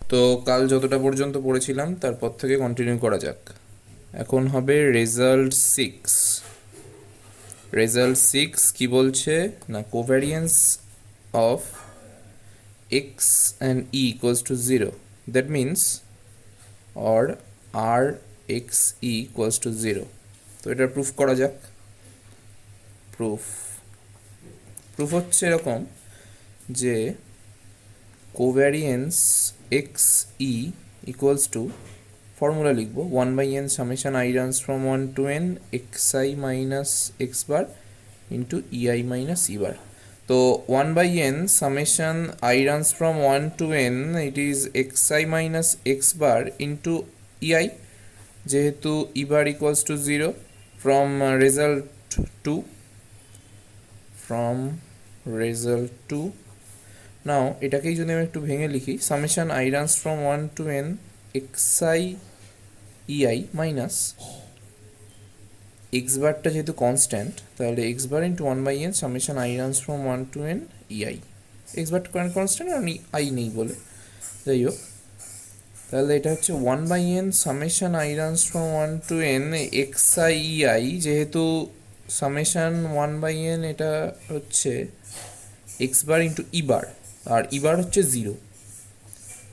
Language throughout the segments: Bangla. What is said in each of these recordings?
তো কাল যতটা পর্যন্ত পড়েছিলাম তারপর থেকে কন্টিনিউ করা যাক। এখন হবে রেজাল্ট সিক্স। রেজাল্ট সিক্স কি বলছে না, covariance of x and e equals to zero, that means or r x e equals to zero. তো এটা প্রুফ করা যাক। প্রুফ প্রুফ হচ্ছে এরকম যে covariance x e equals to, formula লিখবো 1/n summation i runs from 1 to n xi minus x bar into e i minus e bar. তো 1/n summation i runs from 1 to n it is xi minus x bar into e i, যেহেতু e bar equals to zero from result two, from result two. Now এটাকেই যদি আমি একটু ভেঙে লিখি, summation i runs from 1 to n xi EI minus x বারটা যেহেতু কনস্ট্যান্ট, তাহলে x bar into 1/n summation i runs from 1 to n EI. X বারটা কনস্ট্যান্ট আর আই নেই বলে, যাই হোক, তাহলে এটা হচ্ছে 1/n summation i runs from 1 to n xi ইআই, যেহেতু সামেশন 1/n এটা হচ্ছে এক্স বার ইন্টু ই বার, আর ই বার হচ্ছে জিরো।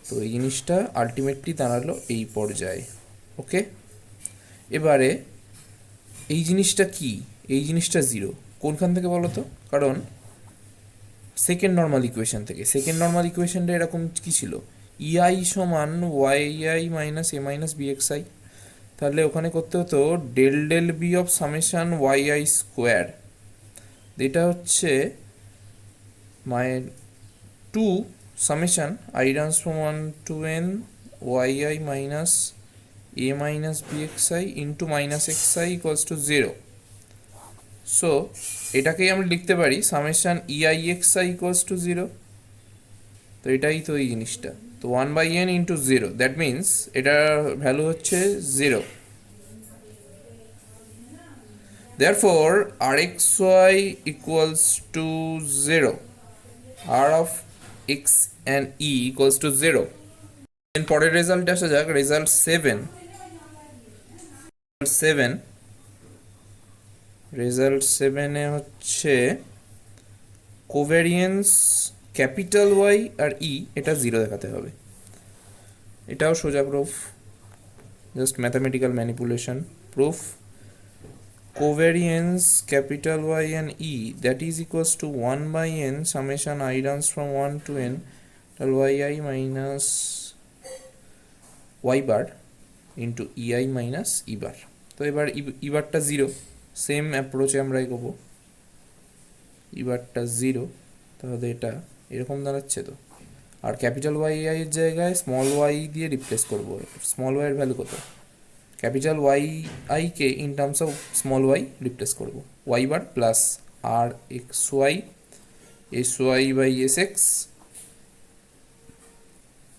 তো এই জিনিসটা আলটিমেটলি দাঁড়ালো এই পর্যায়ে। ওকে, এবারে এই জিনিসটা কি, এই জিনিসটা জিরো কোনখান থেকে বলো তো? কারণ সেকেন্ড নর্মাল ইকুয়েশন থেকে। সেকেন্ড নর্মাল ইকুয়েশনটা এরকম কি ছিল, ইআই সমান y i minus a minus b x i. তাহলে ওখানে করতে হতো del del b of summation y i square, এটা হচ্ছে my two summation i runs from 1 to n y i minus a minus bxi into minus xi equals to 0. So এটাকেই আমরা লিখতে পারি summation e i x i equals to zero. তো এটাই তো এই জিনিসটা। তো 1/n into zero, that means এটার ভ্যালু হচ্ছে জিরো। Therefore r x Y equals to zero, r of x and e equals to zero. পরের রেজাল্ট আসা যাক, রেজাল্ট সেভেন। সেভেন রেজাল্ট সেভেনে হচ্ছে কোভ্যারিয়েন্স ক্যাপিটাল ওয়াই আর ই এটা জিরো দেখাতে হবে। এটাও সোজা proof, just mathematical manipulation. Proof covariance capital y and e that is equals to 1/n summation i runs from 1 to n y i minus Y bar into e i minus e bar. তো এবার ই বারটা জিরো, সেম অ্যাপ্রোচে আমরা এগোবো। ই বারটা জিরো, তাহলে এটা এরকম দাঁড়াচ্ছে তো। আর ক্যাপিটাল ওয়াই আই এর জায়গায় স্মল ওয়াই দিয়ে রিপ্লেস করবো। স্মল ওয়াই এর ভ্যালু কত, ক্যাপিটাল ওয়াই আইকে in terms of small y replace করবো। Y bar plus R x Y S Y by S x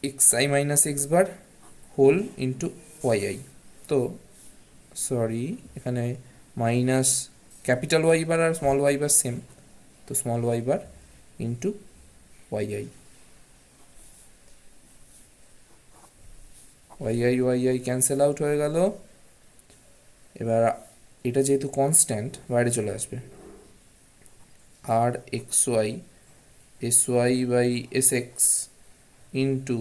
x i minus x bar whole into y i. তো সরি, এখানে মাইনাস ক্যাপিটাল ওয়াই বার আর স্মল ওয়াই বার সেম, তো small y bar into y i. Y i cancel out হয়ে গেল। এবার এটা যেহেতু কনস্ট্যান্ট বাইরে চলে আসবে, r x Y S Y by S x into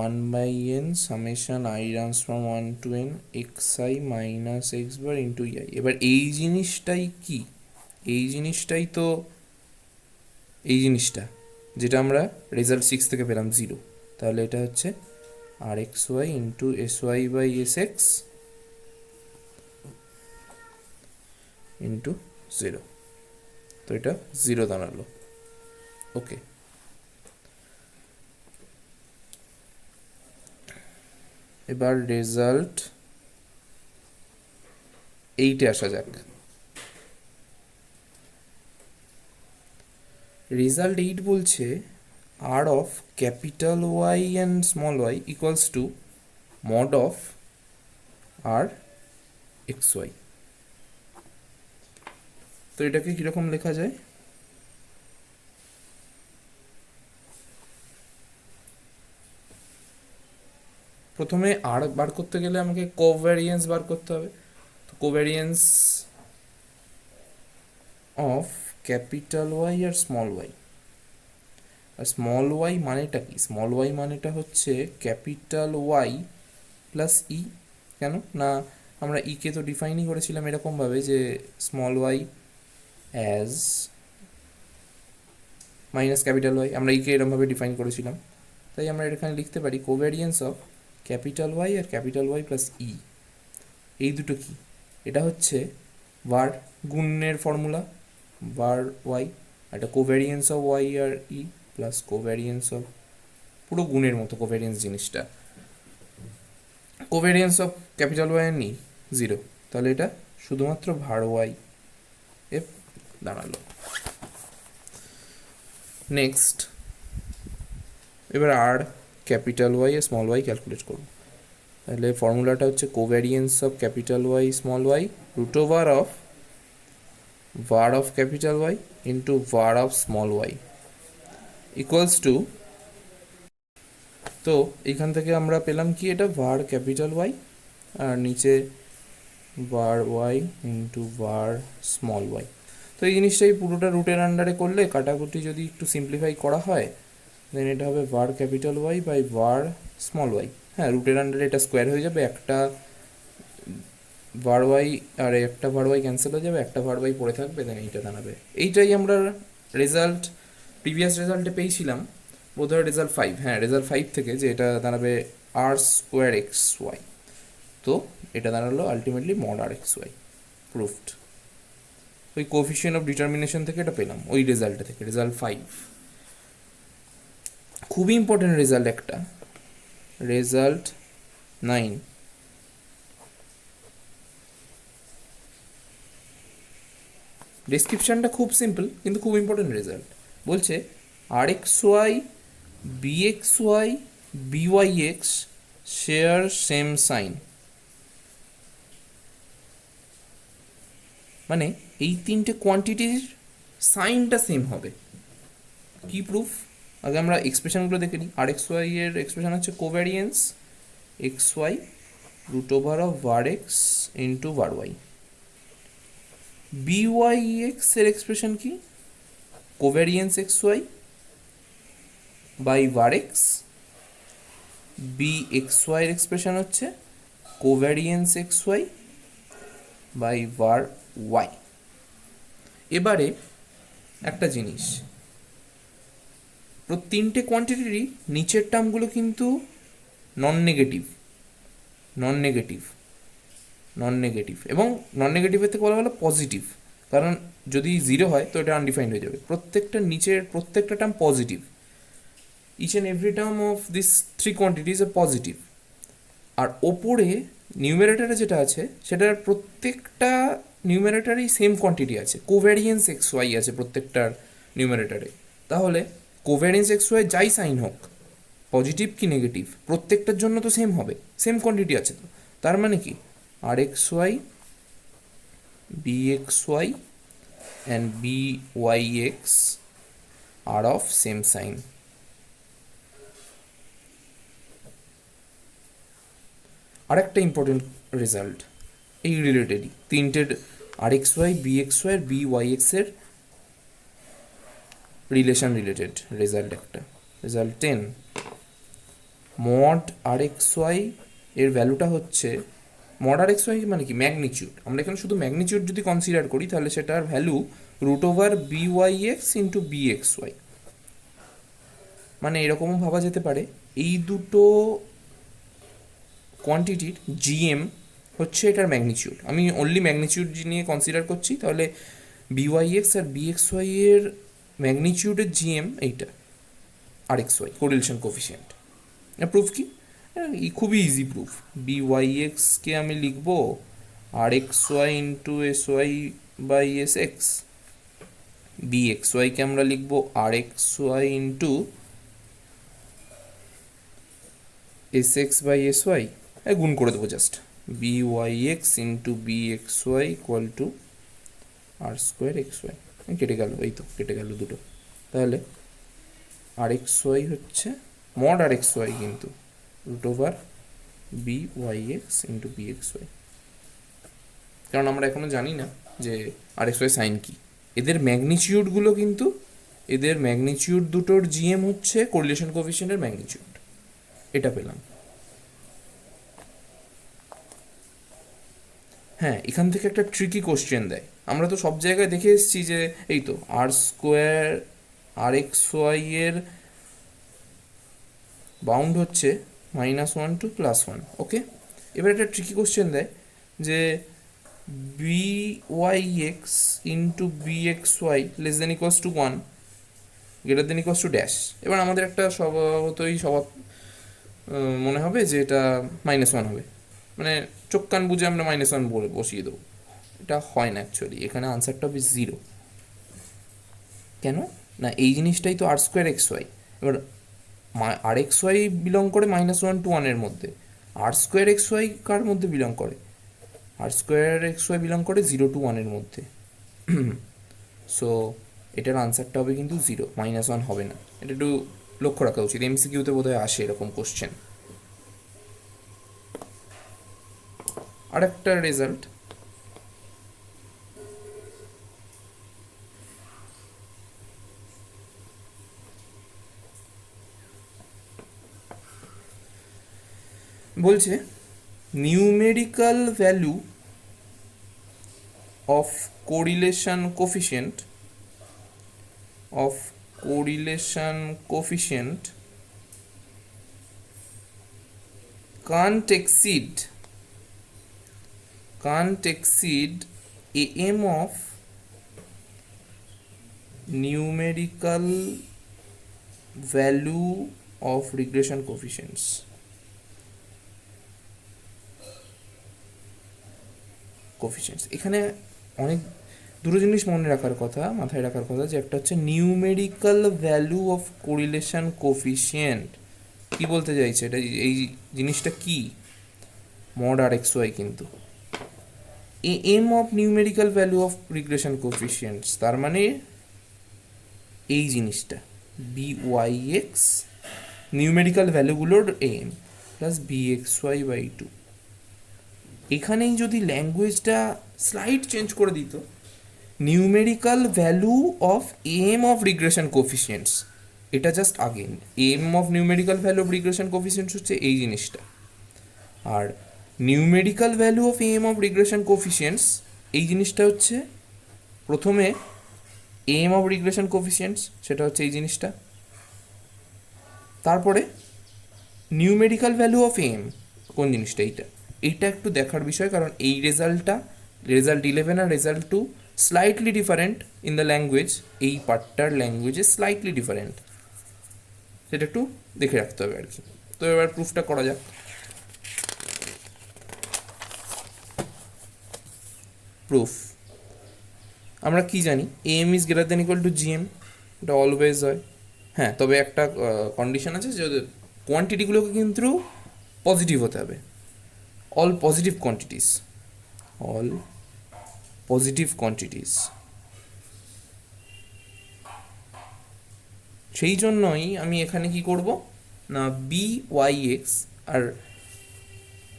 1/n summation i runs from 1 to n xi minus x bar into e i. এবার এই জিনিসটাই কি, এই জিনিসটাই তো এই জিনিসটা যেটা আমরা রেজাল্ট সিক্স থেকে পেলাম জিরো। তাহলে এটা হচ্ছে r x Y into S Y by S x into zero. তো এটা জিরো দাঁড়ালো। ওকে, এবার রেজাল্ট এইটে আসা যাক। রেজাল্ট এইট বলছে r of capital y and small Y equals to mod of R x y. তো এটাকে কীরকম লেখা যায়, প্রথমে আর বার করতে গেলে আমাকে কোভ্যারিয়েন্স বার করতে হবে। তো কোভ্যারিয়েন্স অফ ক্যাপিটাল ওয়াই আর স্মল ওয়াই। আর স্মল ওয়াই মানেটা কি? স্মল ওয়াই মানেটা হচ্ছে ক্যাপিটাল ওয়াই প্লাস ই। কেন না, আমরা ইকে তো ডিফাইনই করেছিলাম এরকমভাবে যে small y as minus capital y, আমরা ইকে এরকমভাবে ডিফাইন করেছিলাম। তাই আমরা এখানে লিখতে পারি কোভ্যারিয়েন্স অফ ক্যাপিটাল ওয়াই আর ক্যাপিটাল ওয়াই প্লাস ই। এই দুটো কি? এটা হচ্ছে var গুণের ফর্মুলা, var ওয়াই, একটা কোভ্যারিয়েন্স অফ ওয়াই আর ই প্লাস কোভ্যারিয়েন্স অফ, পুরো গুণের মতো কোভ্যারিয়েন্স জিনিসটা। কোভ্যারিয়েন্স অফ ক্যাপিটাল ওয়াই আর ই 0, তাহলে এটা শুধুমাত্র var ওয়াই এফ দাঁড়ালো। নেক্সট এবার আর ক্যাপিটাল ওয়াই আর স্মল ওয়াই ক্যালকুলেট করব। তাহলে ফর্মুলাটা হচ্ছে covariance of capital Y small Y root over of var of capital Y into var of small Y equals to, তো এখান থেকে আমরা পেলাম কি, এটা var ক্যাপিটাল ওয়াই আর নিচে var y into var small y. তো এই জিনিসটাই পুরোটা রুটের আন্ডারে করলে কাটাকুটি যদি একটু সিম্পলিফাই করা হয় দেন এটা হবে var capital y by var small y. হ্যাঁ, রুটের আন্ডারে এটা স্কোয়ার হয়ে যাবে, একটা var ওয়াই আর একটা var ওয়াই ক্যান্সেল হয়ে যাবে, একটা var ওয়াই পড়ে থাকবে, দেন এইটা দাঁড়াবে। এইটাই আমরা রেজাল্ট প্রিভিয়াস রেজাল্টে পেয়েছিলাম, বোধহয় রেজাল্ট 5, হ্যাঁ রেজাল্ট 5 থেকে, যে এটা দাঁড়াবে আর স্কোয়ার এক্স ওয়াই। তো এটা দাঁড়ালো আলটিমেটলি মড আর এক্স ওয়াই, প্রুফড। ওই কোফিশিয়েন্ট অফ ডিটারমিনেশন থেকে এটা পেলাম, ওই রেজাল্টটা থেকে, রেজাল্ট 5। খুবই ইম্পর্টেন্ট রেজাল্ট একটা, রেজাল্ট 9। ডেসক্রিপশানটা খুব সিম্পল কিন্তু খুব ইম্পর্টেন্ট রেজাল্ট। বলছে R x Y B x Y B Y X share same sign. মানে এই তিনটে কোয়ান্টিটির সাইনটা সেম হবে। কি প্রুফ? আগে আমরা এক্সপ্রেশনগুলো দেখে নিই। আর এক্স ওয়াই এর এক্সপ্রেশন হচ্ছে covariance X Y root over of var X into var Y. B Y X এর এক্সপ্রেশন কি? Covariance X Y by var X. B x Y এর এক্সপ্রেশন হচ্ছে covariance X Y by var Y. এবারে একটা জিনিস, তিনটে কোয়ান্টিটিরই নিচের টার্মগুলো কিন্তু non negative, non negative, non negative, এবং নন নেগেটিভের থেকে বলা হলো পজিটিভ, কারণ যদি 0 হয় তো এটা আনডিফাইন্ড হয়ে যাবে। প্রত্যেকটা নিচের প্রত্যেকটা term positive, each and every term of this 3 quantities are positive. আর ওপরে নিউমেরেটারে যেটা আছে সেটার প্রত্যেকটা নিউমেরেটারেই সেম কোয়ান্টিটি আছে, কোভ্যারিয়েন্স এক্স ওয়াই আছে প্রত্যেকটার নিউমেরেটারে। তাহলে কোভ্যারিয়েন্স এক্স ওয়াই যাই সাইন হোক, পজিটিভ কি নেগেটিভ, প্রত্যেকটার জন্য তো সেম হবে, সেম কোয়ান্টিটি আছে। তো তার মানে কি, R x Y B x Y and B Y X are of same sign. আর একটা ইম্পর্টেন্ট রেজাল্ট এই রিলেটেডই, তিনটের R x Y B x Y আর বি ওয়াই এক্সের রিলেশন রিলেটেড রেজাল্ট একটা, রেজাল্ট 10। মড আর এক্স ওয়াই এর ভ্যালুটা হচ্ছে, মড আর এক্স ওয়াই মানে কি, ম্যাগনিচিউড। আমরা এখানে শুধু ম্যাগনিচিউড যদি কনসিডার করি তাহলে সেটার value root over b Y x into B x y. মানে এরকমও ভাবা যেতে পারে এই দুটো কোয়ান্টিটির জিএম হচ্ছে এটার ম্যাগনিচিউড। আমি অনলি ম্যাগনিচিউড নিয়ে কনসিডার করছি, তাহলে বি ওয়াই এক্স আর বি এক্স ওয়াই এর ম্যাগনিচিউডের জিএম এইটা R x Y, correlation coefficient. Proof কি? খুবই ইজি প্রুফ। বি ওয়াই এক্সকে আমি লিখবো R x Y into S Y by S X, B X ওয়াইকে আমরা লিখবো R x Y into S x by S Y, গুণ করে দেবো just, B Y x into B x Y equal to R square x Y. কেটে গেল, এই তো কেটে গেল দুটো। তাহলে আর এক্স ওয়াই হচ্ছে মড আর এক্স ওয়াই কিন্তু root over b Y x into B x y, কারণ আমরা এখনো জানি না যে আর এক্স ওয়াই সাইন কি। এদের ম্যাগনিচিউডগুলো কিন্তু, এদের ম্যাগনিচিউড দুটোর জিএম হচ্ছে কোরিলেশন কোএফিসিয়েন্টের ম্যাগনিচিউড, এটা পেলাম। হ্যাঁ, এখান থেকে একটা ট্রিকি কোশ্চেন দেয়। আমরা তো সব জায়গায় দেখে এসেছি যে এই তো আর স্কোয়ার আর এক্স ওয়াই এর বাউন্ড হচ্ছে -1 to +1, ওকে। এবার একটা ট্রিকি কোশ্চেন দেয় যে b Y x into B x y less than equals to 1 greater than equals to dash. এবার আমাদের একটা স্বভাবতই মনে হবে যে এটা -1 হবে, মানে চোখ কান বুঝে আমরা -1 বলে বসিয়ে দেবো। এটা হয় না অ্যাকচুয়ালি, এখানে আনসারটা হবে 0। কেন না, এই জিনিসটাই তো আর স্কোয়ার এক্স ওয়াই। এবার আর এক্স ওয়াই বিলং করে -1 to 1 এর মধ্যে, আর স্কোয়ার এক্স ওয়াই কার মধ্যে বিলং করে, আর স্কোয়ার এক্স ওয়াই বিলং করে 0 to 1 এর মধ্যে। সো এটার আনসারটা হবে কিন্তু 0, -1 হবে না। এটা একটু লক্ষ্য রাখা উচিত, এমসিকিউতে বোধহয় আসে এরকম কোশ্চেন। আর একটা রেজাল্ট, বলছে numerical value of correlation coefficient can't exceed am of numerical value of regression coefficients। এখানে অনেক দুটো জিনিস মনে রাখার কথা, মাথায় রাখার কথা, যে একটা হচ্ছে numerical value of correlation coefficient. কি বলতে চাইছে এটা, এই জিনিসটা কি, মড আর এক্স ওয়াই কিন্তু M of numerical value of regression coefficients, তার মানে এই জিনিসটা বি ওয়াই এক্স নিউমেরিক্যাল ভ্যালুগুলোর M plus B x Y by 2। এখানেই যদি ল্যাঙ্গুয়েজটা স্লাইড চেঞ্জ করে দিত, numerical value of M of regression coefficients, এটা just again M of numerical value of regression coefficients হচ্ছে এই জিনিসটা, আর numerical value of M of regression coefficients এই জিনিসটা হচ্ছে প্রথমে এম অফ রিগ্রেশন কোফিশিয়েন্টস, সেটা হচ্ছে এই জিনিসটা, তারপরে নিউমেরিক্যাল ভ্যালু অফ এম কোন জিনিসটা, এইটা একটু দেখার বিষয়, কারণ এই রেজাল্ট 11 আর result 2 slightly different in the language, এই পার্টটার ল্যাঙ্গুয়েজে স্লাইটলি ডিফারেন্ট, সেটা একটু দেখে রাখতে হবে আর কি। তো এবার প্রুফটা করা যাক। প্রুফ আমরা কি জানি, M is greater than equal to GM, এটা অলওয়েজ হয়। হ্যাঁ, তবে একটা কন্ডিশন আছে যে কোয়ান্টিটিগুলোকে কিন্তু পজিটিভ হতে হবে, অল পজিটিভ কোয়ান্টিটিস। সেই জন্যই আমি এখানে কি করব না, বি ওয়াই এক্স, আর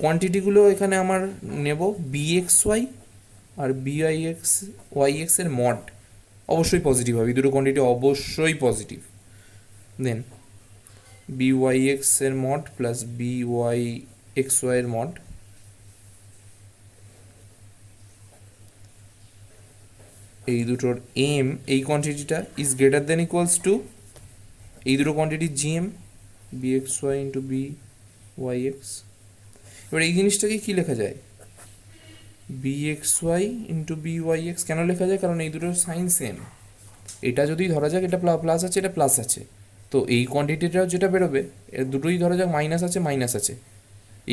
কোয়ান্টিটিগুলো এখানে আমার নেব বি এক্স ওয়াই আর ওয়াই এক্স এর মড অবশ্যই পজিটিভ হবে, এই দুটো কোয়ান্টিটি অবশ্যই positive. Then B Y X এর mod plus B Y X Y এর মড, এই দুটোর এম, এই কোয়ান্টিটিটা is greater than equals to এই দুটো quantity GM B x Y into B Y x. এবার এই জিনিসটাকে কী লেখা যায়, B x Y into B Y x কেন লেখা যায়, কারণ এই দুটোর সাইন সেম। এটা যদি ধরা যাক এটা প্লাস আছে, এটা প্লাস আছে, তো এই কোয়ান্টিটিটাও যেটা বেরোবে, এর দুটোই ধরা যাক মাইনাস আছে,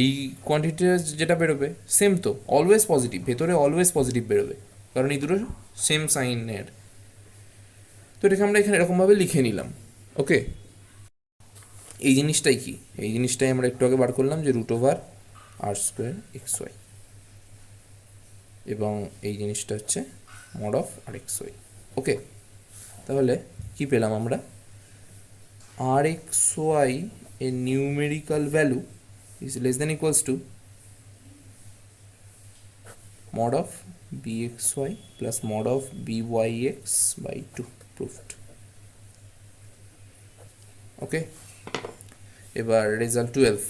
এই কোয়ান্টিটিটা যেটা বেরোবে সেম, তো অলওয়েজ পজিটিভ, ভেতরে অলওয়েজ পজিটিভ বেরোবে, কারণ এই দুটো সেম সাইনের। তো এটাকে আমরা এখানে এরকমভাবে লিখে নিলাম, ওকে। এই জিনিসটাই কি, এই জিনিসটাই আমরা একটু আগে বার করলাম যে √r² এক্স ওয়াই, এবং এই জিনিসটা হচ্ছে mod of R x Y, okay. তাহলে কি পেলাম আমরা, আর এক্স ওয়াই এর numerical value is less than equals to mod of bxy plus mod of byx by 2. Proved. ওকে, এবার রেজাল্ট 12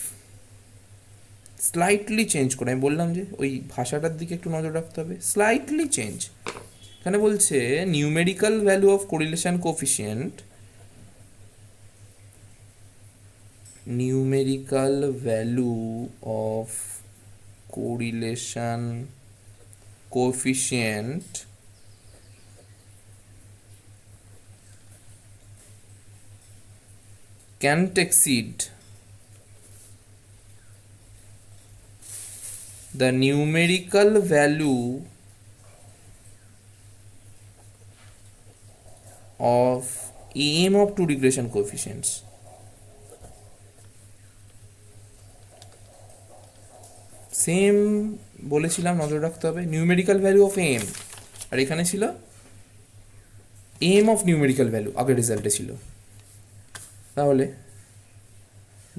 স্লাইটলি চেঞ্জ করে, আমি বললাম যে ওই ভাষাটার দিকে একটু নজর রাখতে হবে, স্লাইটলি চেঞ্জ। এখানে বলছে numerical value of correlation coefficient, numerical value of correlation coefficient can't exceed the numerical value of AM of two regression coefficients. Same বলেছিলাম নজর রাখতে হবে, নিউমেরিক্যাল ভ্যালু অফ এম, আর এখানে ছিল এম অফ নিউমেরিক্যাল ভ্যালু, আগের রেজাল্টে ছিল। তাহলে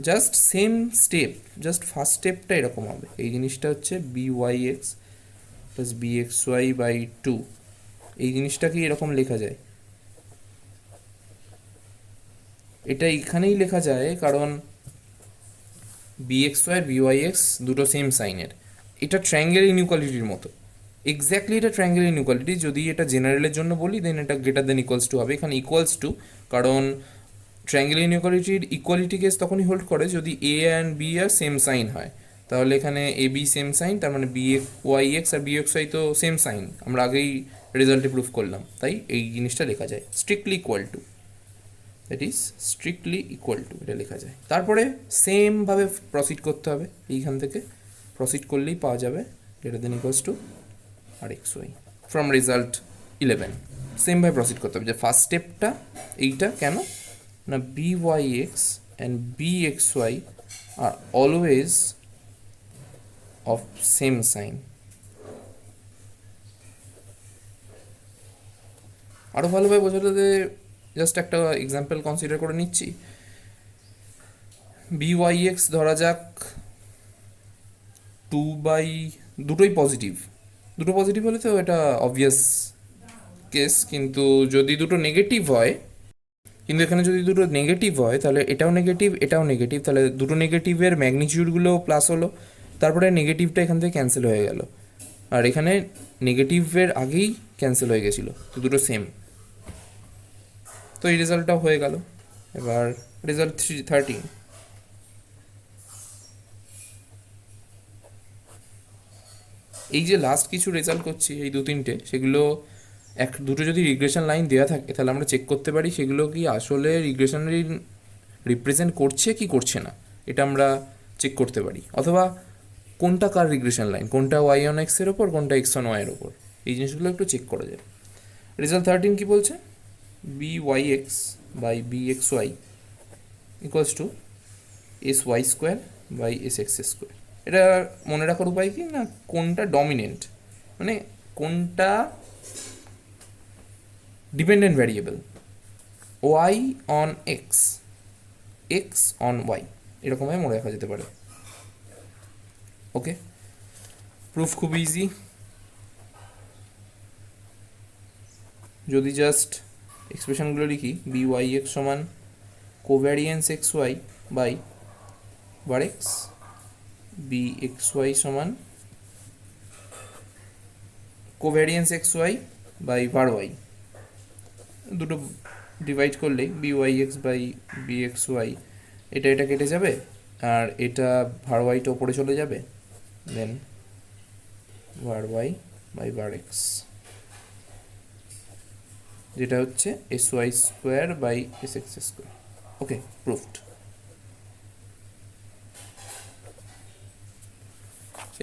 just same step, just first স্টেপটা এরকম হবে, এই জিনিসটা হচ্ছে BYX প্লাস BXY বাই 2, এই জিনিসটাকে এরকম লেখা যায়। এটা এখানেই লেখা যায় কারণ BXY আর BYX দুটো সেম সাইনের। এটা ট্রায়াঙ্গেল ইনইকুয়ালিটির মতো, এক্স্যাক্টলি এটা ট্রায়াঙ্গেল ইনইকুয়ালিটি। যদি এটা জেনারেলের জন্য বলি দেন এটা গ্রেটার দেন ইকুয়ালস টু হবে, এখানে ইকুয়ালস টু, কারণ ট্রায়াঙ্গেল ইনইকুয়ালিটির ইকুয়ালিটি কেস তখনই হোল্ড করে যদি A and B are same sign হয়। তাহলে এখানে AB সেম সাইন, তার মানে BYX আর BXY তো সেম সাইন, আমরা আগেই রেজাল্টে প্রুফ করলাম, তাই এই জিনিসটা লেখা যায় strictly equal to, that is strictly equal to, এটা লেখা যায়। তারপরে সেমভাবে প্রসিড করতে হবে, এইখান থেকে প্রসিড করলেই পাওয়া যাবে greater than equals to r XY from result 11। সেমভাবে প্রসিড করতে হবে, যে ফার্স্ট স্টেপটা এইটা কেন না BYX and BXY are always of same sign. আরও ভালোভাবে বোঝাতে জাস্ট একটা এক্সাম্পল কনসিডার করে নিচ্ছি। BYX ধরা যাক 2/, দুটোই পজিটিভ, দুটো পজিটিভ হলে তো এটা অবভিয়াস কেস, কিন্তু যদি দুটো নেগেটিভ হয়, কিন্তু এখানে যদি দুটো নেগেটিভ হয় তাহলে এটাও নেগেটিভ এটাও নেগেটিভ, তাহলে দুটো নেগেটিভের ম্যাগনিটিউডগুলো প্লাস হলো, তারপরে নেগেটিভটা এখান থেকে ক্যান্সেল হয়ে গেল, আর এখানে নেগেটিভের আগেই ক্যান্সেল হয়ে গেছিলো, তো দুটো সেম, তো এই রেজাল্টটাও হয়ে গেল। এবার রেজাল্ট 13, এই যে লাস্ট কিছু রেজাল্ট করছি এই 2-3টে, সেগুলো দুটো যদি রিগ্রেশন লাইন দেওয়া থাকে তাহলে আমরা চেক করতে পারি সেগুলো কি আসলে রিগ্রেশনারি রিপ্রেজেন্ট করছে কি করছে না, এটা আমরা চেক করতে পারি। অথবা কোনটা কার রিগ্রেশন লাইন, কোনটা y on x এর ওপর, কোনটা x on y এর ওপর, এই জিনিসগুলো একটু চেক করা যায়। রেজাল্ট 13 কি বলছে, BYX by BXY equals to SY square by SX square. এটা মনে রাখার উপায় কি না, কোনটা ডমিনেন্ট, মানে কোনটা dependent variable, y on x, x on y, এরকমভাবে মনে রাখা যেতে পারে। ওকে, প্রুফ খুব ইজি, যদি জাস্ট এক্সপ্রেশনগুলো লিখি, BYX সমান covariance XY by var x, BXY সমান covariance XY by var y, দুটো ডিভাইড করলেই BYX বাই BXY, এটা কেটে যাবে, আর এটা var y টা ওপরে চলে যাবে, then var y by var x, যেটা হচ্ছে SY square by SX square. Okay, proved.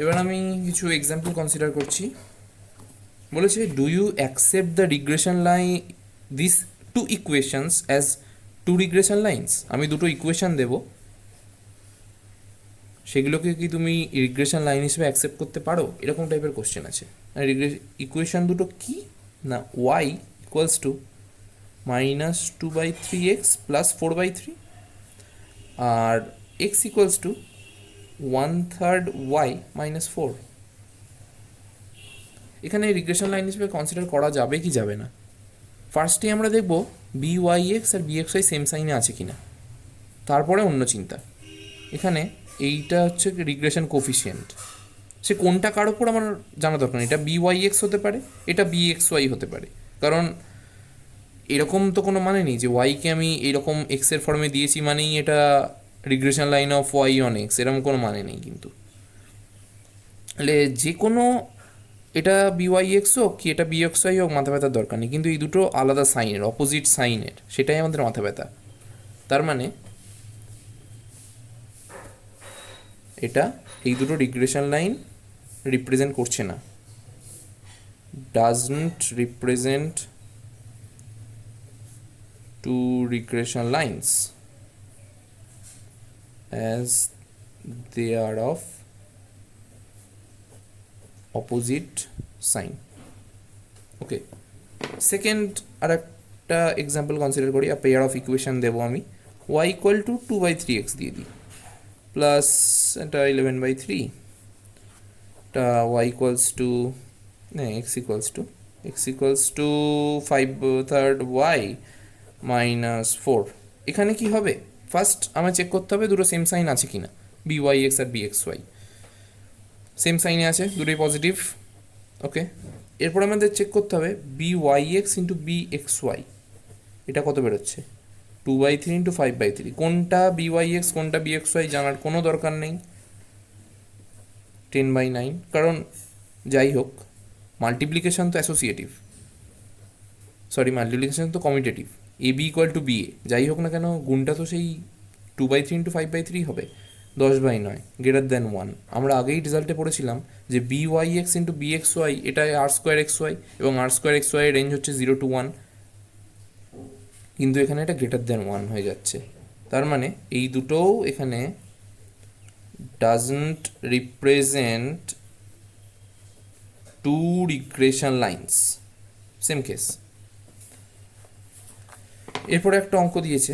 এবার আমি কিছু এক্সাম্পল কনসিডার করছি। বলেছে, do you accept the regression line this two equations as two regression lines? আমি দুটো ইকুয়েশন দেব, সেগুলোকে কি তুমি রিগ্রেশন লাইন হিসেবে অ্যাকসেপ্ট করতে পারো, এরকম টাইপের কোশ্চেন আছে। ইকুয়েশন দুটো কি না, y equals to -2/3x plus 4/3, আর x equals to 1/3 y minus 4। এখানে রিগ্রেশন লাইন হিসেবে কনসিডার করা যাবে কি যাবে না? ফার্স্টে আমরা দেখব BYX আর BXY সেম সাইনে আছে কিনা, তারপরে অন্য চিন্তা। এখানে এইটা হচ্ছে রিগ্রেশন কোফিশিয়েন্ট, সে কোনটা কার ওপর আমার জানা দরকার নেই। এটা BYX হতে পারে, এটা BXY হতে পারে, কারণ এরকম তো কোনো মানে নেই যে ওয়াইকে আমি এইরকম এক্সের ফর্মে দিয়েছি মানেই এটা regression line of Y on x, এরকম কোনো মানে নেই। কিন্তু তাহলে যে কোনো, এটা BYX হোক কি এটা BXY হোক, মাথা ব্যথার দরকার নেই, কিন্তু এই দুটো আলাদা সাইনের, অপোজিট সাইনের, সেটাই আমাদের মাথা ব্যথা। তার মানে এটা এই দুটো রিগ্রেশন লাইন রিপ্রেজেন্ট করছে না, doesn't represent two regression lines as they are of opposite sign. Okay, second আর একটা এক্সাম্পল কনসিডার করি। a pair of equation দেবো আমি, y equal to 2/3x দিয়ে দিই, প্লাস এটা 11/3, এটা y equals to x equals to 5/3 y minus 4। এখানে কি হবে, ফার্স্ট আমার চেক করতে হবে দুটো সেম সাইন আছে কিনা, BYX আর BXY সেম সাইনে আছে, দুটোই পজিটিভ। ওকে, এরপর আমাদের চেক করতে হবে BYX ইন্টু BXY, এটা কত বেরোচ্ছে, 2/3 ইন্টু 5/3। কোনটা BYX কোনটা BXY জানার কোনো দরকার নেই, 10/9, কারণ যাই হোক মাল্টিপ্লিকেশন তো অ্যাসোসিয়েটিভ, মাল্টিপ্লিকেশন তো commutative, AB equal to BA, যাই হোক না কেন গুণটা তো সেই 2/3 ইন্টু 5/3 হবে, 10/9 গ্রেটার দ্যান 1। আমরা আগেই রেজাল্টে পড়েছিলাম যে BYX ইন্টু BXY এটা R²XY, এবং R²XY এর রেঞ্জ হচ্ছে 0 to 1, কিন্তু এখানে এটা গ্রেটার দ্যান 1 হয়ে যাচ্ছে। তার মানে এই দুটোও এখানে doesn't represent two regression lines, same case. এরপরে একটা অঙ্ক দিয়েছে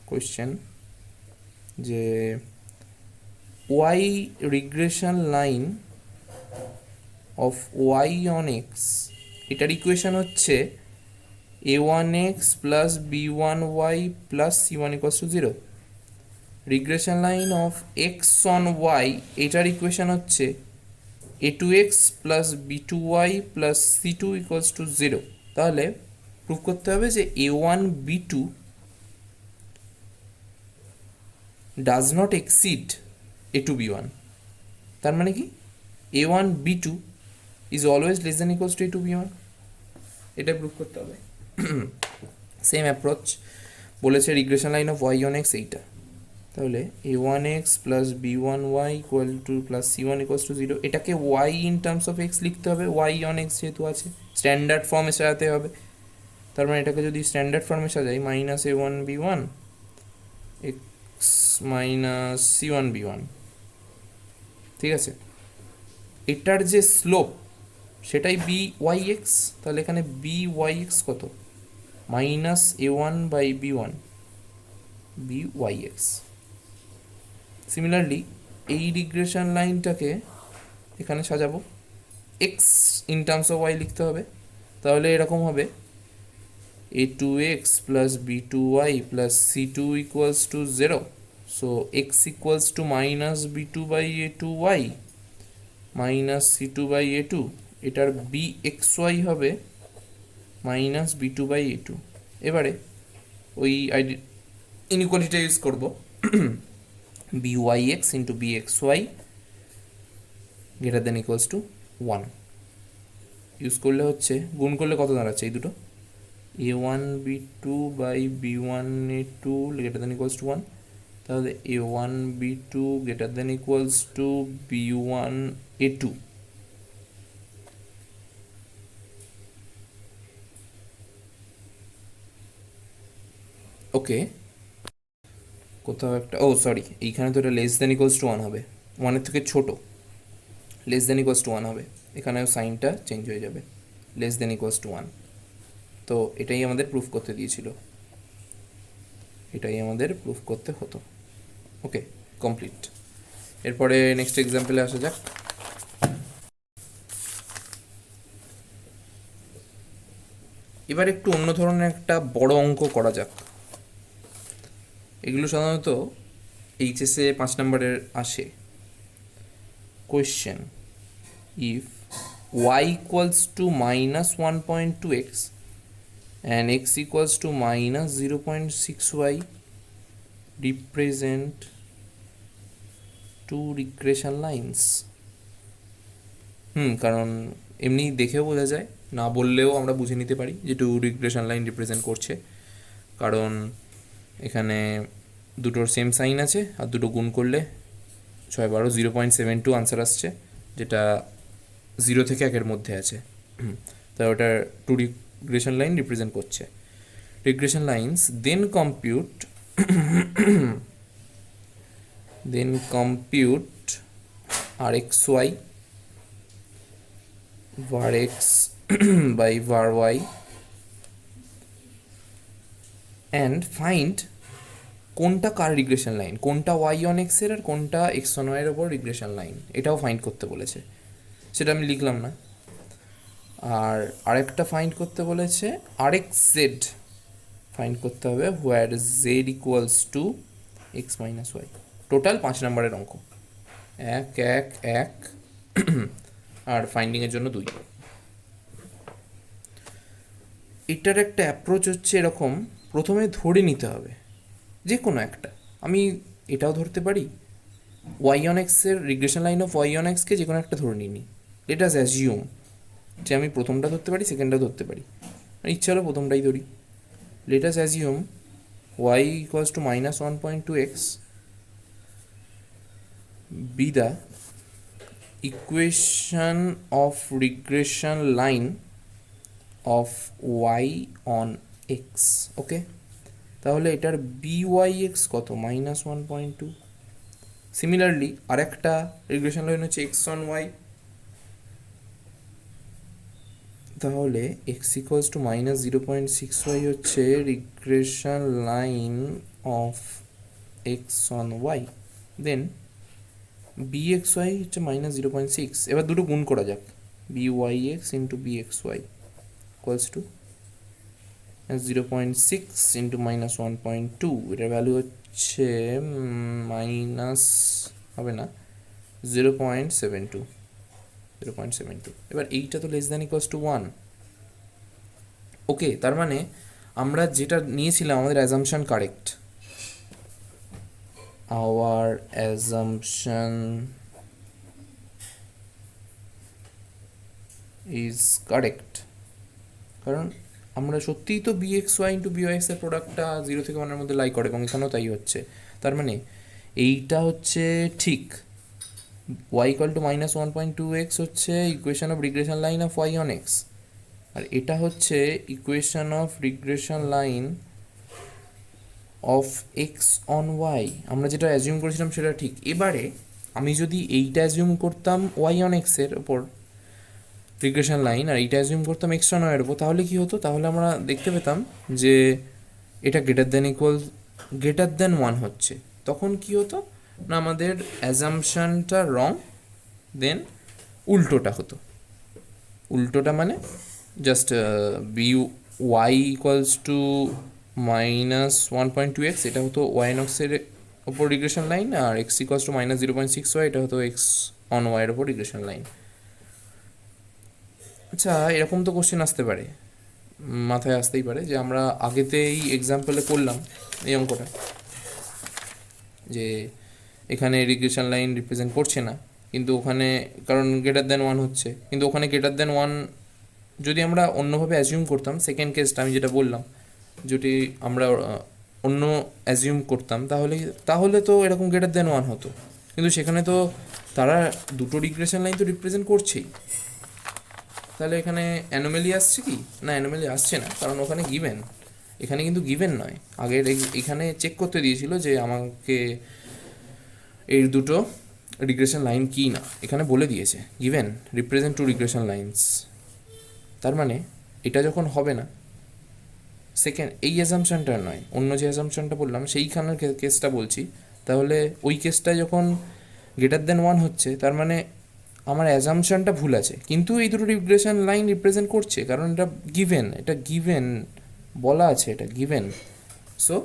কোয়েশ্চেন, যে y regression line of Y on x, এটার ইকুয়েশন হচ্ছে a1x plus b1y plus c1 equals to 0। Regression line of x on y, এটার ইকুয়েশন হচ্ছে a2x plus b2y plus c2 equals to 0। তাহলে প্রুভ করতে হবে যে a1 b2 does not exceed a2 b1। তার মানে কি a1 b2 is always less than equals to a2 b1, এটা প্রুভ করতে হবে। সেম অ্যাপ্রোচ বলেছে regression line of Y on x এইটা, তাহলে a1x plus b1y equal to plus c1 equals to 0। এটাকে y in terms of x লিখতে হবে, y অন এক্স যেহেতু আছে, স্ট্যান্ডার্ড ফর্মে সাজাতে হবে। তার মানে এটাকে যদি স্ট্যান্ডার্ড ফর্মে সাজাই, minus a1 b1 x minus c1 b1, ঠিক আছে। এটার যে স্লোপ সেটাই BYX, তাহলে এখানে BYX কত, minus a1 by b1 BYX। Similarly এই রিগ্রেশন লাইনটাকে এখানে সাজাবো, x in terms of y লিখতে হবে, তাহলে এরকম হবে a2x plus b2y plus c2 equals to 0। So x equals to minus b2 by a2y minus c2 by a2, এটার bxy হবে মাইনাস b2 বাই a2। এবারে ওই ইনইকুয়ালিটিটা ইউজ করবো, BYX into BXY greater than equals to 1 use করলে হচ্ছে, গুণ করলে কত দাঁড়াচ্ছে এই দুটো, a1 b2 by b1 a2 greater than equals to 1। তাহলে a1 b2 greater than equals to b1 a2। Okay, কোথাও একটা, ও সরি, এইখানে তো এটা লেস দেন ইকুয়ালস টু 1 হবে, 1-এর থেকে ছোট, লেস দেন ইকুয়ালস টু 1 হবে, এখানেও সাইনটা চেঞ্জ হয়ে যাবে, লেস দেন ইকুয়ালস টু 1। তো এটাই আমাদের প্রুফ করতে দিয়েছিল, এটাই আমাদের প্রুফ করতে হতো। ওকে, কমপ্লিট। এরপরে নেক্সট এক্সাম্পলে আসা যাক। এবার একটু অন্য ধরনের একটা বড় অঙ্ক করা যাক। এগুলো সাধারণত এইচএসে 5 নম্বরের আসে। Question, if y equals to minus 1.2x and x equals to minus 0.6y, represent two regression lines. কারণ এমনি দেখেও বোঝা যায়, না বললেও আমরা বুঝে নিতে পারি যে টু রিগ্রেশন লাইন রিপ্রেজেন্ট করছে, কারণ এখানে দুটোর সেম সাইন আছে আর দুটো গুণ করলে 6 12 0.72 আনসার আসছে, যেটা 0 থেকে 1-এর মধ্যে আছে। তাই ওটা টু রিগ্রেশন লাইন রিপ্রেজেন্ট করছে। Regression lines then compute r x y var x by var y and find কোনটা কার রিগ্রেশন লাইন, কোনটা y on x এর আর কোনটা x on y এর ওপর রিগ্রেশন লাইন, এটাও ফাইন্ড করতে বলেছে। সেটা আমি লিখলাম না। আর আরেকটা ফাইন্ড করতে বলেছে আরেক জেড ফাইন্ড করতে হবে, where Z equals to X minus Y. Total 5 নম্বরের অঙ্ক, 1 1 1 আর ফাইন্ডিংয়ের জন্য 2। এটার একটা অ্যাপ্রোচ হচ্ছে এরকম, প্রথমে ধরে নিতে হবে যে কোনো একটা, আমি এটাও ধরতে পারি ওয়াই অন এক্সের regression line of Y on এক্সকে যে কোনো একটা ধরে নিই। লেট আস অ্যাজিউম যে আমি প্রথমটা ধরতে পারি, সেকেন্ডটা ধরতে পারি, ইচ্ছা হলো প্রথমটাই ধরি। Let us assume y equals to minus 1.2x be the equation of regression line of y on x. ওকে, তাহলে এটার by(x) কত, -1.2। সিমিলারলি আরেকটা রিগ্রেশন লাইন হচ্ছে x on y, তাহলে x equals to -0.6y হচ্ছে regression line of x on y। Then bxy হচ্ছে -0.6। এবার দুটো গুণ করা যাক, byx into bxy equals to 0.6 into -1.2, এটার ভ্যালু হচ্ছে মাইনাস হবে না 0.72। এবার এইটা তো লেস দ্যান ইকুয়ালস টু 1। ওকে, তার মানে আমরা যেটা নিয়েছিলাম আমাদের assumption correct, our assumption is correct, কারণ আমরা সত্যিই তো bxy ইন্টু byx এর প্রোডাক্টটা 0 থেকে 1-এর মধ্যে লাই করে, এবং এখানেও তাই হচ্ছে। তার মানে এইটা হচ্ছে ঠিক, y equal to -1.2x হচ্ছে equation of regression line of y on x, আর এটা হচ্ছে equation of regression line of x on y. আমরা যেটা অ্যাজিউম করেছিলাম সেটা ঠিক। এবারে আমি যদি এইটা অ্যাজিউম করতাম ওয়াই অন এক্সের ওপর রিগ্রেশন লাইন, আর এইটা অ্যাজিউম করতাম এক্স অন ওয়াইয়ের ওপর, তাহলে কী হতো, তাহলে আমরা দেখতে পেতাম যে এটা গ্রেটার দেন 1 হচ্ছে। তখন কি হতো না, আমাদের অ্যাজাম্পশনটা রং, দেন উল্টোটা হতো। উল্টোটা মানে just B y equals to -1.2x, এটা হতো ওয়াই অন এক্সের ওপর regression line, R x equals to -0.6y, এটা হতো এক্স অন ওয়াইয়ের ওপর রিগ্রেশন লাইন। আচ্ছা, এরকম তো কোশ্চেন আসতে পারে, মাথায় আসতেই পারে যে আমরা আগেতেই এক্সাম্পলে করলাম এই অঙ্কটা, যে এখানে রিগ্রেশন লাইন রিপ্রেজেন্ট করছে না, কিন্তু ওখানে কারণ গ্রেটার দেন 1 হচ্ছে, কিন্তু ওখানে গ্রেটার দেন 1 যদি আমরা অন্যভাবে অ্যাজিউম করতাম, সেকেন্ড কেসটা আমি যেটা বললাম, যদি আমরা অন্য অ্যাজিউম করতাম, তাহলে তো এরকম গ্রেটার দেন 1 হতো, কিন্তু সেখানে তো তারা দুটো রিগ্রেশন লাইন তো রিপ্রেজেন্ট করছেই। তাহলে এখানে অ্যানোমেলি আসছে কি না, অ্যানোমেলি আসছে না, কারণ ওখানে গিভেন, এখানে কিন্তু গিভেন নয়। আগের এখানে চেক করতে দিয়েছিল যে আমাকে এই দুটো রিগ্রেশন লাইন কি না, এখানে বলে দিয়েছে given represent two regression lines. তার মানে এটা যখন হবে না, সেকেন্ড এই অ্যাজাম্পশনটা নয়, অন্য যে অ্যাজাম্পশনটা বললাম সেইখানের কেসটা বলছি, তাহলে ওই কেসটা যখন গ্রেটার দেন 1 হচ্ছে, তার মানে আমার অ্যাজামশনটা ভুল আছে, কিন্তু এই দুটো রিগ্রেশন লাইন রিপ্রেজেন্ট করছে, কারণ এটা গিভেন বলা আছে, এটা গিভেন। সো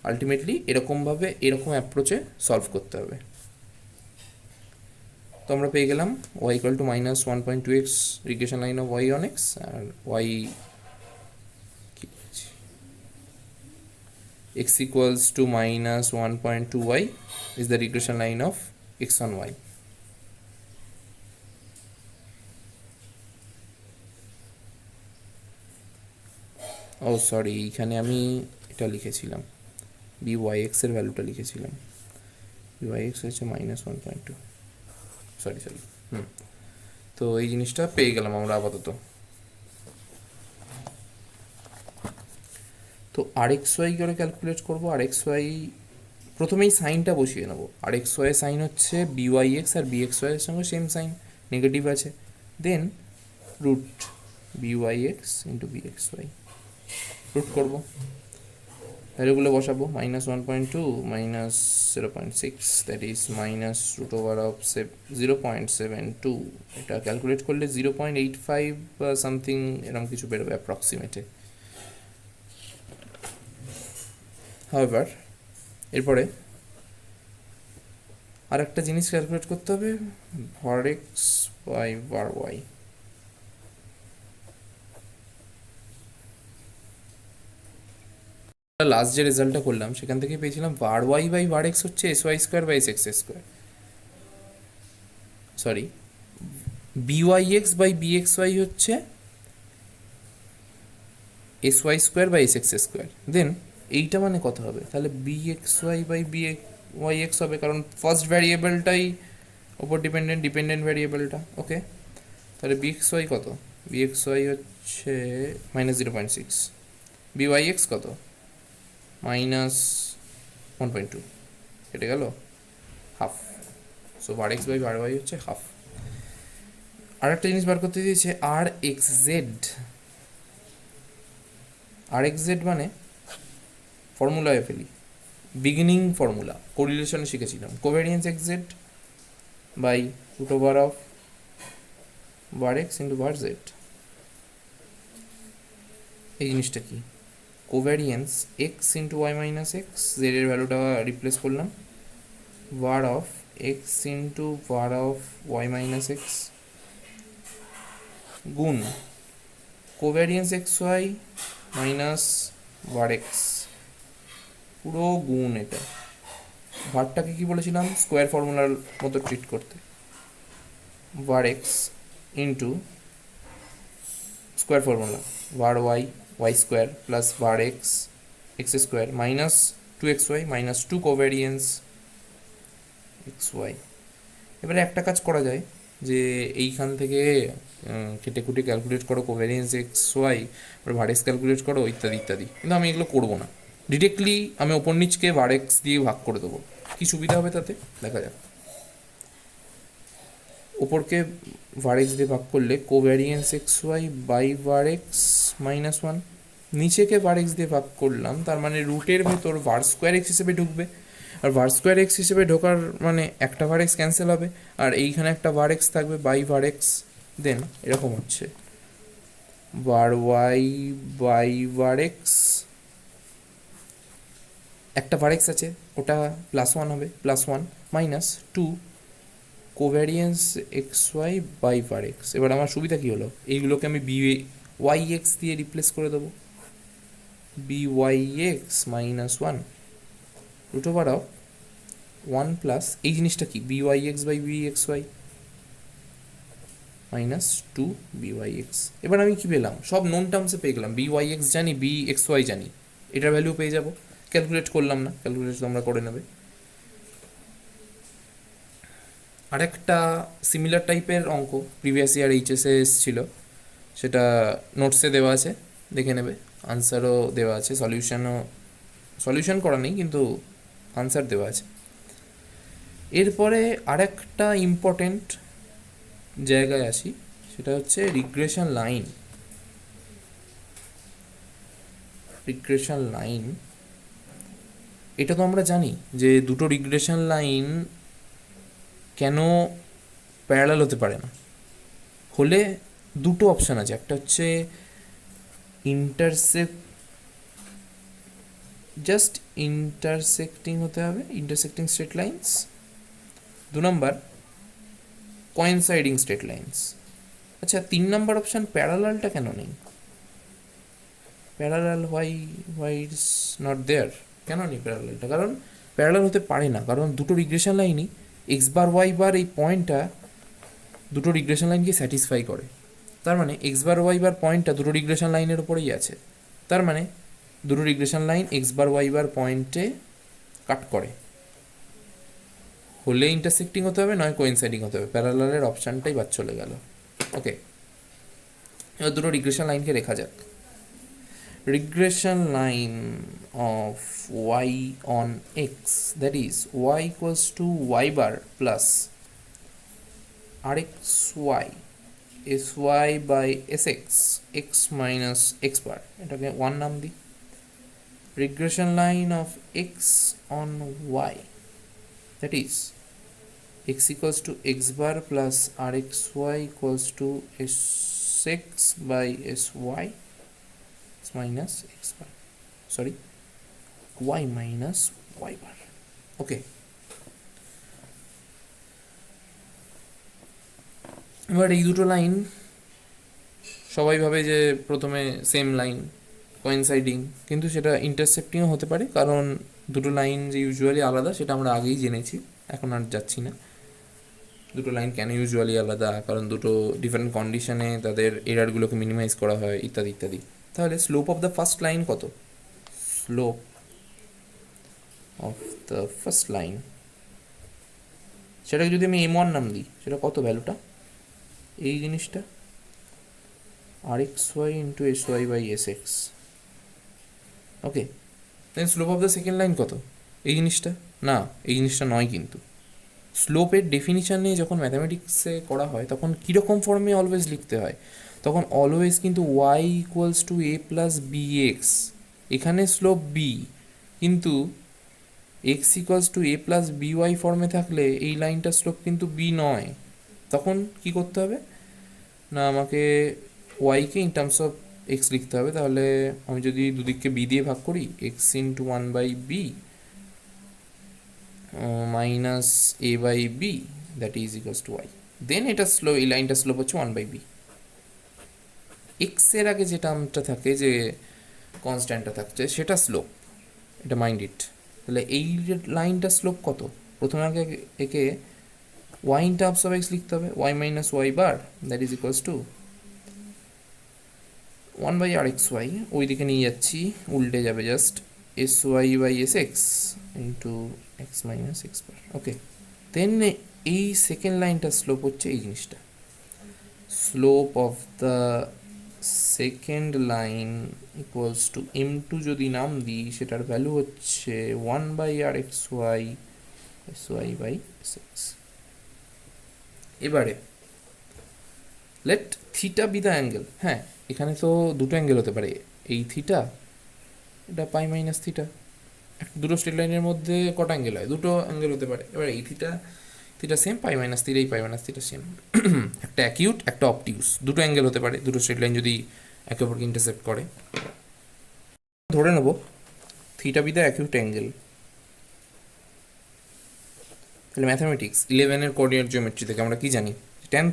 আলটিমেটলি এরকমভাবে এরকম অ্যাপ্রোচে সলভ করতে হবে। তো আমরা পেয়ে গেলাম y equal to minus 1.2x regression line of y on x, আর y x equals to minus 1.2y is the regression line of x on y. Oh sorry, এইখানে আমি এটা লিখেছিলাম, byx এর ভ্যালুটা লিখেছিলাম, byx হচ্ছে মাইনাস 1.2, সরি। তো এই জিনিসটা পেয়ে গেলাম আমরা আপাতত। তো আর এক্স ওয়াই করে ক্যালকুলেট করবো। আর এক্স ওয়াই প্রথমেই সাইনটা বসিয়ে নেবো। আর এক্স ওয়াই সাইন হচ্ছে বিওয়াই এক্স, আর বিএক্স ওয়াই এর সঙ্গে সেম সাইন, নেগেটিভ আছে। Then root B Y X into B X Y, root করবো, ভ্যালুগুলো বসাবো। Minus 1.2 minus 0.6, that is minus root over of 0.72। এটা ক্যালকুলেট করলে 0.85 বা সামথিং এরকম কিছু বেরোবে অ্যাপ্রক্সিমেটে। হাউএভার এরপরে আর একটা জিনিস ক্যালকুলেট করতে হবে, var x by var y। Last যে রেজাল্টটা করলাম সেখান থেকে পেয়েছিলাম var y by var x হচ্ছে sy square by X square, sorry byx by bxy হচ্ছে sy square by X square. Then এইটা মানে কত হবে, তাহলে bxy বাই byx হবে, কারণ ফার্স্ট ভ্যারিয়েবলটাই ওপর ডিপেন্ডেন্ট ভ্যারিয়েবলটা। ওকে, তাহলে bxy কত, bxy হচ্ছে মাইনাস 0.6, byx কত মাইনাস 1.2, কেটে গেল half. So var x by var y হচ্ছে হাফ। আর একটা জিনিস বার করতে দিয়েছে R X Z. R X Z মানে ফর্মুলায় ফেলি, বিগিনিং ফর্মুলা কোরিলেশনে শিখেছিলাম, covariance X Z by root over of var x into var z। এই জিনিসটা কি, covariance X into Y minus X, Z এর ভ্যালুটা রিপ্লেস করলাম, var of X into var of Y minus X গুণ covariance X y minus var x, পুরো গুণ। এটা ভারটাকে কি বলেছিলাম, স্কোয়ার ফর্মুলার মতো ট্রিট করতে, var x into square formula var y square plus var x square minus 2xy minus 2 কোভ্যারিয়েন্স xy। এবারে একটা কাজ করা যায় যে এইখান থেকে কেটে কুটে ক্যালকুলেট করো কোভ্যারিয়েন্স xy, আর var x ক্যালকুলেট করো, ইত্যাদি ইত্যাদি, কিন্তু আমি এগুলো করবো না। ডিরেক্টলি আমি ওপর নিচকে var x দিয়ে ভাগ করে দেবো, কি সুবিধা হবে তাতে দেখা যাক। ওপরকে var x দিয়ে ভাগ করলে covariance xy by var x minus 1, নিচেকে var x দিয়ে ভাগ করলাম, তার মানে রুটের ভেতর var স্কোয়ার x হিসেবে ঢুকবে, আর var স্কোয়ার x হিসেবে ঢোকার মানে একটা var x ক্যান্সেল হবে, আর এইখানে একটা var x থাকবে বাই var x। দেন এরকম হচ্ছে var y by var x, একটা var x আছে ওটা প্লাস 1 হবে, plus 1 minus 2 covariance X Y by var x। এবার আমার সুবিধা কী হলো, এইগুলোকে আমি ওয়াই এক্স দিয়ে রিপ্লেস করে দেবো, y x minus 1 root over of 1 plus এই জিনিসটা কি y x by x y minus 2 y x. এবার আমি কি পেলাম, সব নোন টার্মসে পেয়ে গেলাম, ওয়াই এক্স জানি, এক্স ওয়াই জানি, এটার ভ্যালু পেয়ে যাব। ক্যালকুলেট করলাম না, ক্যালকুলেট তোমরা করে নেবে। আরেকটা সিমিলার টাইপের অঙ্ক প্রিভিয়াস ইয়ার এইচএসে এসেছিলো, সেটা নোটসে দেওয়া আছে, দেখে নেবে, আনসারও দেওয়া আছে, সলিউশন করা নেই কিন্তু আনসার দেওয়া আছে। এরপরে আরেকটা ইম্পর্টেন্ট জায়গায় আসি, সেটা হচ্ছে রিগ্রেশন লাইন। এটা তো আমরা জানি যে দুটো রিগ্রেশন লাইন কেন প্যারালাল হতে পারে না। হলে দুটো অপশান আছে, একটা হচ্ছে জাস্ট ইন্টারসেক্টিং হতে হবে, intersecting straight lines. 2 number coinciding straight lines. আচ্ছা 3 নম্বর অপশান প্যারালালটা কেন নেই? Parallel why it's not there? কেন নেই প্যারালালটা? কারণ প্যারালাল হতে পারে না, কারণ দুটো regression লাইনই x bar y bar এই পয়েন্টটা দুটো রিগ্রেশন লাইনকে স্যাটিসফাই করে। তার মানে এক্স বার ওয়াই বার পয়েন্টটা দুটো রিগ্রেশন লাইনের উপরেই আছে। তার মানে দুটো regression line x bar y bar পয়েন্টে কাট করে। হলে ইন্টারসেক্টিং হতে হবে, নয় কোইনসাইডিং হতে হবে। প্যারালালের অপশানটাই বাদ চলে গেল। ওকে, এবার দুটো রিগ্রেশন লাইনকে রেখা যাক। regression line of y on x, that is y equals to y bar plus rxy sy by sx x minus x bar, এটাকে 1 নাম দিই। regression line of x on y, that is x equals to x bar plus rxy equals to sx by sy minus x bar, sorry y minus y bar. ওকে, এবার এই দুটো লাইন সবাই ভাবে যে প্রথমে সেম লাইন কোইনসাইডিং, কিন্তু সেটা ইন্টারসেক্টিংও হতে পারে, কারণ দুটো লাইন যে ইউজুয়ালি আলাদা সেটা আমরা আগেই জেনেছি, এখন আর যাচ্ছি না। দুটো লাইন কেন ইউজুয়ালি আলাদা, কারণ দুটো ডিফারেন্ট কন্ডিশনে তাদের এরারগুলোকে মিনিমাইজ করা হয় ইত্যাদি ইত্যাদি। তাহলে slope of the first line কত? Slope of the first line, সেটাকে যদি আমি m1 নাম দিই, সেটা কত ভ্যালুটা? এই জিনিসটা rxy into sy by sx। Okay, then slope of the second line কত? এই জিনিসটা না, এই জিনিসটা নয়। কিন্তু স্লোপের ডেফিনিশানে যখন ম্যাথামেটিক্সে করা হয় তখন কীরকম ফর্মে অলওয়েজ লিখতে হয়? তখন অলওয়েজ কিন্তু y equals to a plus B x, এখানে স্লোপ b, কিন্তু x equals to a plus B y ফর্মে থাকলে এই লাইনটার স্লোপ কিন্তু b নয়। তখন কি করতে হবে না, আমাকে ওয়াইকে ইন টার্মস অফ এক্স লিখতে হবে। তাহলে আমি যদি দুদিককে বি দিয়ে ভাগ করি, X into 1 by B minus A by B that is equals to Y, then এটা এই লাইনটার স্লোপ হচ্ছে 1 বাই বি। এক্সের আগে যে টার্মটা থাকে, যে কনস্ট্যান্টটা থাকছে, সেটা স্লোপ, এটা মাইন্ড ইট। তাহলে এই লাইনটার স্লোপ কত? প্রথমে আগে একে y in terms of x লিখতে হবে, y minus Y bar that is equals to 1 by R x Y, ওই দিকে নিয়ে যাচ্ছি, উল্টে যাবে just, S Y by S x into X minus x bar. Okay, then এই সেকেন্ড লাইনটার স্লোপ হচ্ছে এই জিনিসটা। Slope of the second line equals to m2 যদি নাম দিই, সেটার ভ্যালু হচ্ছে 1 by R x Y S Y by S X. এবারে let theta be the angle. হ্যাঁ, এখানে তো দুটো অ্যাঙ্গেল হতে পারে, এই থিটা, এটা পাই মাইনাস থিটা। দুটো স্ট্রেট লাইনের মধ্যে কটা অ্যাঙ্গেল হয়? দুটো অ্যাঙ্গেল হতে পারে। এবার এই থিটা থিটা সেম, পাই মাইনাস থিটা, এই পাই মাইনাস থিটা সেম। একটা অ্যাকিউট, একটা অবটিউস, দুটো অ্যাঙ্গেল হতে পারে দুটো স্ট্রেট লাইন যদি একে অপরকে ইন্টারসেক্ট করে। ধরে নেব theta be the acute angle. তাহলে ম্যাথামেটিক্স 11-এর কোঅর্ডিনেট জিওমেট্রি থেকে আমরা কি জানি? Tan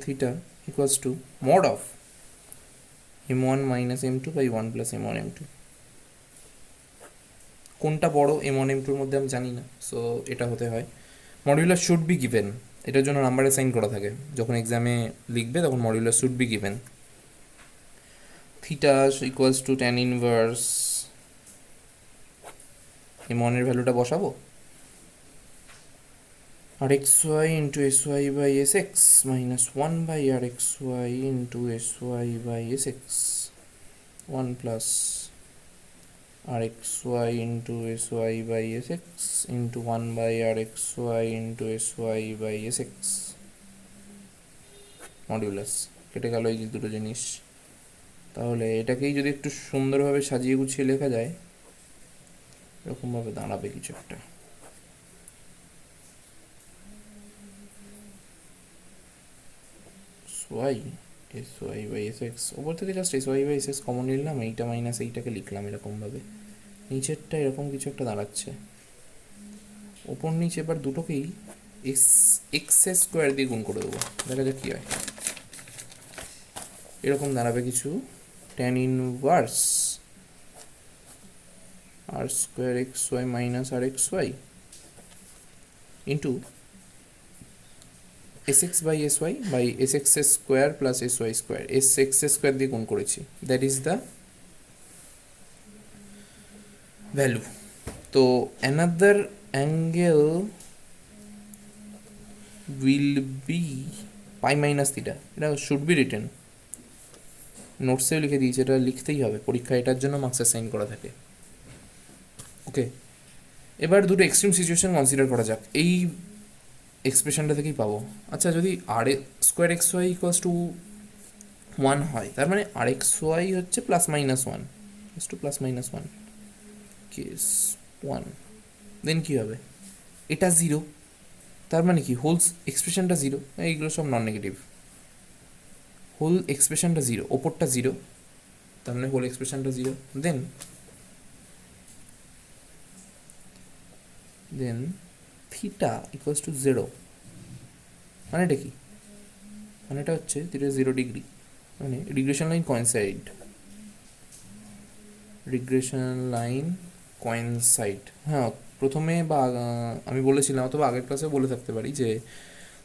theta equals to mod of m1 minus m2 by 1 plus m1 m2। কোনটা বড় m1 m2-র মধ্যে আমি জানি না, সো এটা হতে হয়। মডিউলার শুড বি গিভেন, এটার জন্য নাম্বার অ্যাসাইন করা থাকে, যখন এক্সামে লিখবে তখন modular should be given. Theta equals to tan inverse m1 এর ভ্যালুটা বসাবো, R x Y into S Y by S X minus 1 by R x Y into S Y by S X 1 plus R x Y into S Y by S x into 1 by R x Y into S Y by S X modulus. কেটে গেল এই দুটো জিনিস। তাহলে এটাকেই যদি একটু সুন্দরভাবে সাজিয়ে গুছিয়ে লেখা যায়, এরকমভাবে দাঁড়াবে কিছু একটা। Y S Y by S x, ওপর থেকে just S Y by S x common নিলাম, এইটা মাইনাস এইটাকে লিখলাম এরকমভাবে, নিচেরটা এরকম কিছু একটা দাঁড়াচ্ছে। ওপর নিচে এবার দুটোকেই এক্স স্কোয়ার দিয়ে গুণ করে দেবো, দেখা যাক কী হয়। এরকম দাঁড়াবে কিছু, tan inverse r square x y minus r x Y into S x by S Y by S x square plus s y square, s x square দিয়ে গুণ করেছি, দ্যাট ইজ দ্য ভ্যালু। তো another angle will be pi minus theta, এটা শুড বি রিটেন, নোটসেও লিখে দিয়েছে, এটা লিখতেই হবে পরীক্ষা, এটার জন্য মার্কস অ্যাসাইন করা থাকে। ওকে, এবার দুটো এক্সট্রিম সিচুয়েশন কনসিডার করা যাক, এই এক্সপ্রেশনটা থেকেই পাবো। আচ্ছা, যদি R square x Y equals to 1 হয়, তার মানে আর এক্স ওয়াই হচ্ছে plus minus 1, is to plus minus 1 case 1, দেন কী হবে, এটা 0, তার মানে কি হোল এক্সপ্রেশনটা 0, এইগুলো সব নন নেগেটিভ, হোল এক্সপ্রেশনটা 0, ওপরটা 0, তার মানে হোল এক্সপ্রেশনটা 0, দেন থিটা ইকুয়ালস টু 0, মানে এটা কি, মানে এটা হচ্ছে থিটা 0 ডিগ্রি, মানে regression line coincide, regression line coincide. হ্যাঁ, প্রথমে বা আমি বলেছিলাম অথবা আগের ক্লাসে বলে থাকতে পারি যে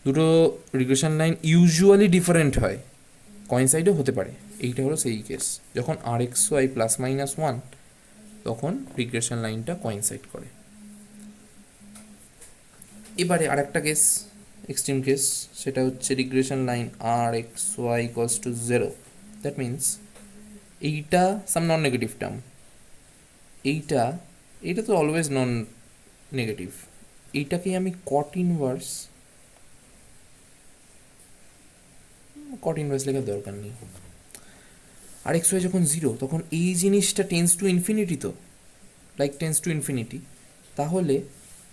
দুটো রিগ্রেশন লাইন ইউজুয়ালি ডিফারেন্ট হয়, কোয়েনসাইডও হতে পারে, এইটা হলো সেই কেস, যখন আর এক্স ওয়াই প্লাস মাইনাস 1 তখন রিগ্রেশন লাইনটা কোয়েনসাইড করে। এবারে আর একটা কেস, এক্সট্রিম কেস, সেটা হচ্ছে regression line R x Y equals to 0, that means এইটা সাম নন নেগেটিভ টার্ম, এইটা তো অলওয়েজ নন নেগেটিভ, এইটাকেই আমি কট ইনভার্স লেখার দরকার নেই, আর এক্স ওয়াই যখন 0 তখন এই জিনিসটা টেন্স টু ইনফিনিটি, তো লাইক টেন্স টু ইনফিনিটি, তাহলে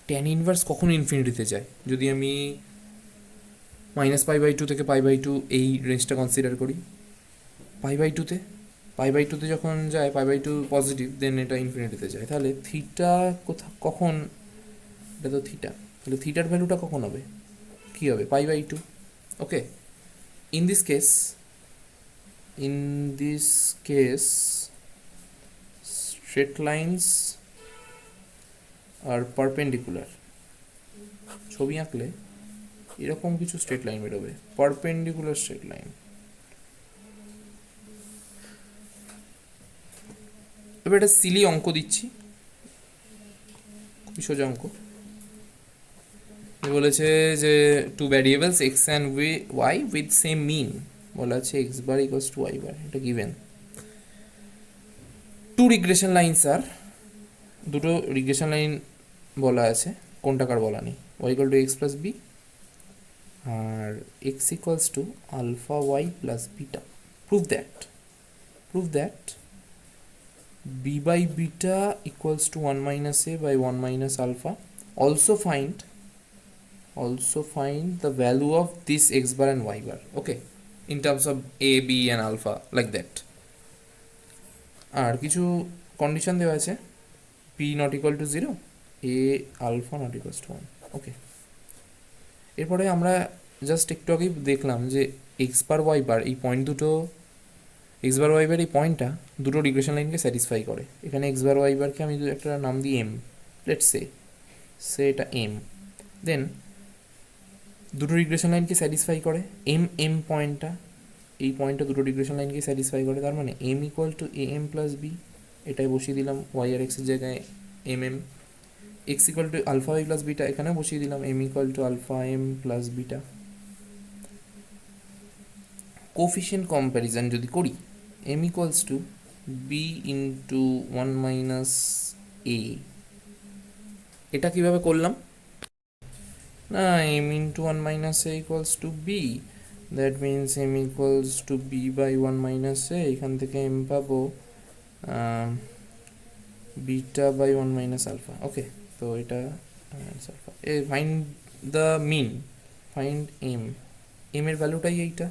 ট্যান ইনভার্স কখন ইনফিনিটিতে যায়, যদি আমি -π/2 থেকে π/2 এই রেঞ্জটা কনসিডার করি, π/2তে যখন যায়, π/2 পজিটিভ, দেন এটা ইনফিনিটিতে যায়, তাহলে থিটা কখন, এটা তো থিটা, তাহলে থিটার ভ্যালুটা কখন হবে, কী হবে, π/2। ওকে, in this case straight lines are perpendicular, ছবি আঁকলে এরকম কিছু স্ট্রেট লাইন বেরোবে, পারপেন্ডিকুলার স্ট্রেট লাইন। এবার একটা সিলি অঙ্ক দিচ্ছি, খুবই সোজা অঙ্ক, বলেছে যে two variables X and Y with same mean, বলা আছে X bar equals to Y bar, এটা given. Two regression lines are, দুটো রিগ্রেশন লাইন বলা আছে, কোনটা কার বলা নেই, Y equal to X plus B আর x equals to alpha Y plus beta. Prove that b by beta equals to 1 minus a by 1 minus alpha. Also find the value of this x bar and y bar, okay, in terms of a, b and alpha, like that. আর কিছু কন্ডিশন দেওয়া আছে, p not equal to 0, a alpha not equals to 1, ওকে। এরপরে আমরা জাস্ট একটু আগেই দেখলাম যে এক্স বার ওয়াই বার এই পয়েন্ট দুটো, এক্স বার ওয়াই বার এই পয়েন্টটা দুটো রিগ্রেশন লাইনকে স্যাটিসফাই করে। এখানে এক্স বার ওয়াই বারকে আমি একটা নাম দিই এম, লেটস সে এটা এম, দেন দুটো রিগ্রেশন লাইনকে স্যাটিসফাই করে, এম পয়েন্টটা, এই পয়েন্টটা দুটো রিগ্রেশন লাইনকে স্যাটিসফাই করে, তার মানে m equal to a m plus b, এটাই বসিয়ে দিলাম ওয়াই আর এক্সের জায়গায় m, x equal to alpha Y plus beta, এখানে বসিয়ে দিলাম m equal to alpha m plus beta. Coefficient comparison যদি করি, m equals to b into 1 minus a, এটা কিভাবে করলাম না, m into 1 minus a equals to b, that means M equals to B by one minus A, এখান থেকে এম পাবো beta by one minus alpha. Okay, তো এটা alpha A find the mean, find M, M এর ভ্যালুটাই এইটা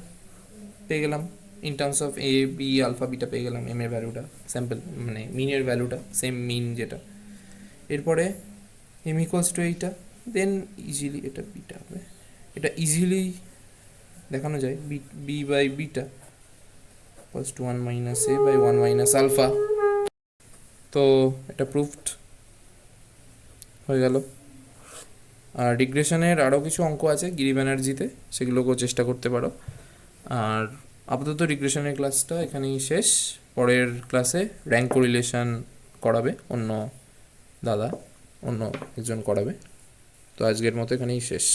পেয়ে গেলাম in terms of A B alpha beta পেয়ে গেলাম এম এর ভ্যালুটা, স্যাম্পল মানে মিনের ভ্যালুটা সেম মিন যেটা। এরপরে এম ইকুয়ালস টু এইটা, দেন ইজিলি এটা বিটা হবে, এটা ইজিলি দেখানো যায় b by beta equals to one minus A by one minus alpha. তো এটা প্রুফড হয়ে গেল। আর রিগ্রেশনের আরও কিছু অঙ্ক আছে গিরি ব্যানার্জিতে, সেগুলোকেও চেষ্টা করতে পারো। আর আপাতত রিগ্রেশনের ক্লাসটা এখানেই শেষ। পরের ক্লাসে র্যাঙ্ক কোরিলেশন করাবে অন্য দাদা, অন্য একজন করাবে। তো আজকের মতো এখানেই শেষ।